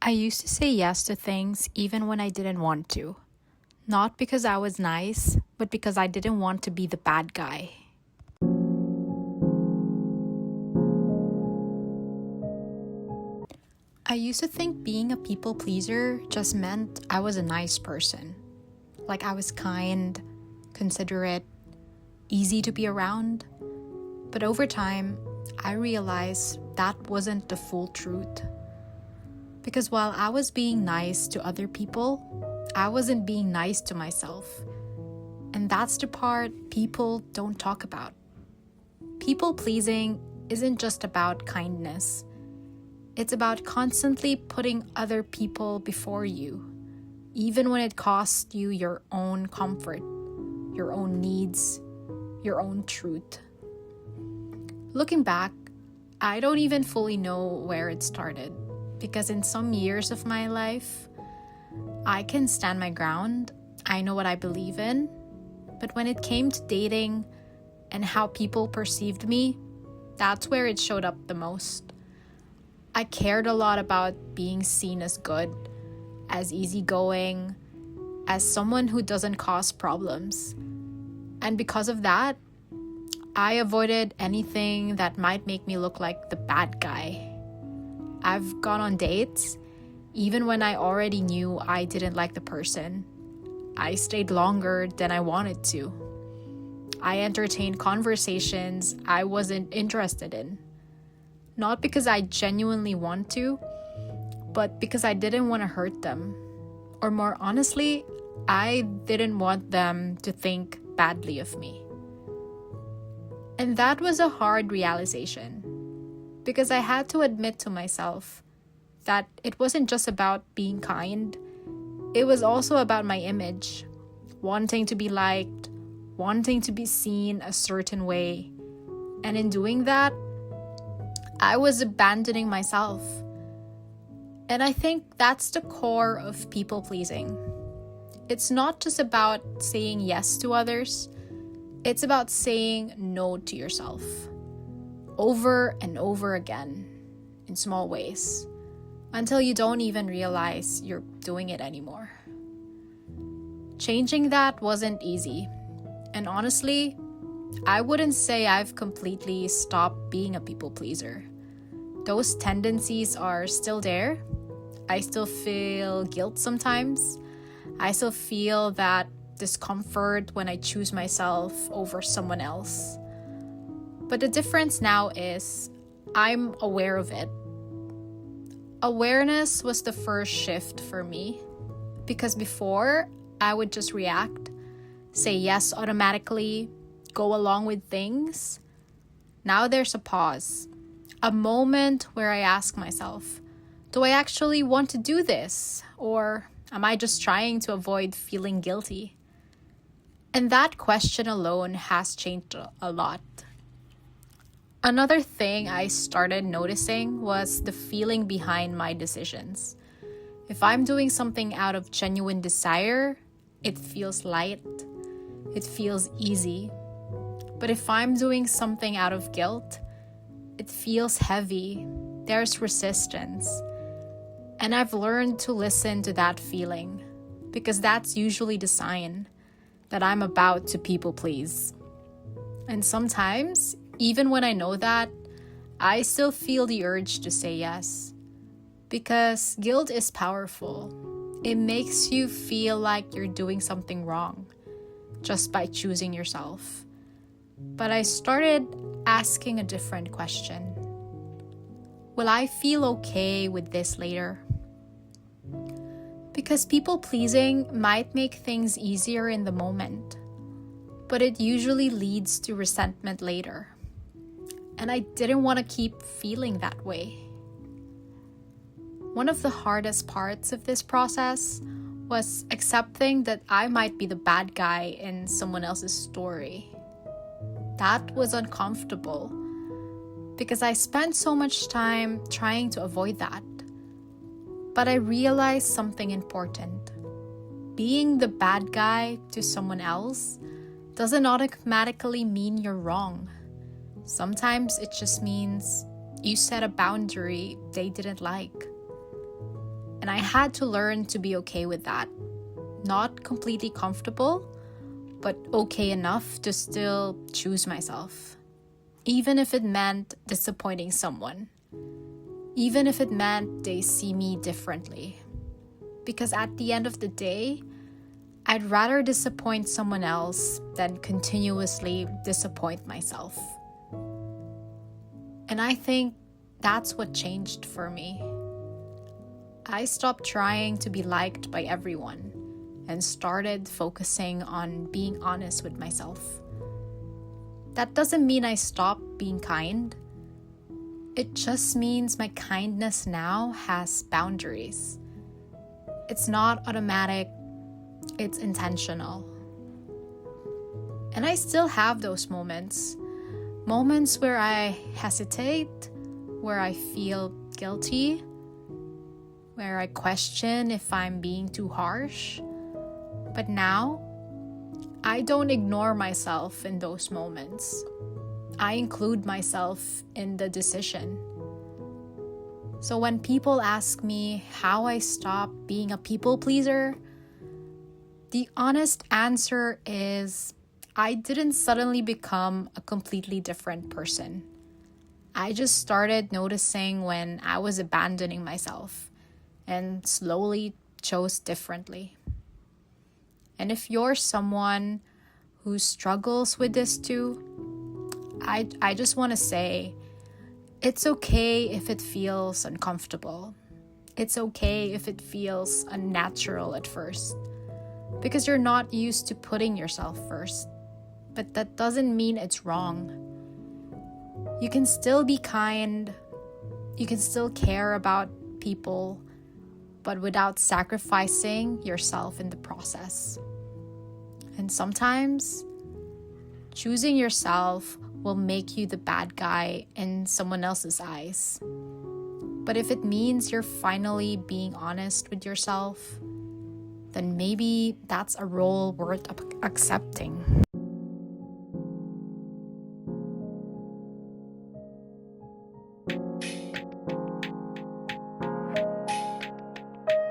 I used to say yes to things even when I didn't want to. Not because I was nice, but because I didn't want to be the bad guy. I used to think being a people pleaser just meant I was a nice person. Like I was kind, considerate, easy to be around. But over time, I realized that wasn't the full truth. Because while I was being nice to other people, I wasn't being nice to myself. And that's the part people don't talk about. People pleasing isn't just about kindness. It's about constantly putting other people before you, even when it costs you your own comfort, your own needs, your own truth. Looking back, I don't even fully know where it started, because in some years of my life, I can stand my ground, I know what I believe in, but when it came to dating and how people perceived me, that's where it showed up the most. I cared a lot about being seen as good, as easygoing, as someone who doesn't cause problems. And because of that, I avoided anything that might make me look like the bad guy. I've gone on dates, even when I already knew I didn't like the person. I stayed longer than I wanted to. I entertained conversations I wasn't interested in. Not because I genuinely want to, but because I didn't want to hurt them. Or more honestly, I didn't want them to think badly of me. And that was a hard realization, because I had to admit to myself that it wasn't just about being kind, it was also about my image, wanting to be liked, wanting to be seen a certain way. And in doing that, I was abandoning myself. And I think that's the core of people pleasing. It's not just about saying yes to others, it's about saying no to yourself. Over and over again, in small ways, until you don't even realize you're doing it anymore. Changing that wasn't easy. And honestly, I wouldn't say I've completely stopped being a people pleaser. Those tendencies are still there. I still feel guilt sometimes. I still feel that discomfort when I choose myself over someone else. But the difference now is I'm aware of it. Awareness was the first shift for me, because before I would just react, say yes automatically, go along with things. Now there's a pause, a moment where I ask myself, do I actually want to do this? Or am I just trying to avoid feeling guilty? And that question alone has changed a lot. Another thing I started noticing was the feeling behind my decisions. If I'm doing something out of genuine desire, it feels light, it feels easy. But if I'm doing something out of guilt, it feels heavy, there's resistance. And I've learned to listen to that feeling, because that's usually the sign that I'm about to people please. And sometimes, even when I know that, I still feel the urge to say yes. Because guilt is powerful. It makes you feel like you're doing something wrong just by choosing yourself. But I started asking a different question. Will I feel okay with this later? Because people pleasing might make things easier in the moment, but it usually leads to resentment later. And I didn't want to keep feeling that way. One of the hardest parts of this process was accepting that I might be the bad guy in someone else's story. That was uncomfortable, because I spent so much time trying to avoid that. But I realized something important. Being the bad guy to someone else doesn't automatically mean you're wrong. Sometimes it just means you set a boundary they didn't like. And I had to learn to be okay with that. Not completely comfortable, but okay enough to still choose myself. Even if it meant disappointing someone. Even if it meant they see me differently. Because at the end of the day, I'd rather disappoint someone else than continuously disappoint myself. And I think that's what changed for me. I stopped trying to be liked by everyone and started focusing on being honest with myself. That doesn't mean I stopped being kind. It just means my kindness now has boundaries. It's not automatic, it's intentional. And I still have those moments. Moments where I hesitate, where I feel guilty, where I question if I'm being too harsh. But now, I don't ignore myself in those moments. I include myself in the decision. So when people ask me how I stopped being a people pleaser, the honest answer is I didn't suddenly become a completely different person. I just started noticing when I was abandoning myself and slowly chose differently. And if you're someone who struggles with this too, I just want to say, it's okay if it feels uncomfortable. It's okay if it feels unnatural at first, because you're not used to putting yourself first. But that doesn't mean it's wrong. You can still be kind, you can still care about people, but without sacrificing yourself in the process. And sometimes, choosing yourself will make you the bad guy in someone else's eyes. But if it means you're finally being honest with yourself, then maybe that's a role worth accepting.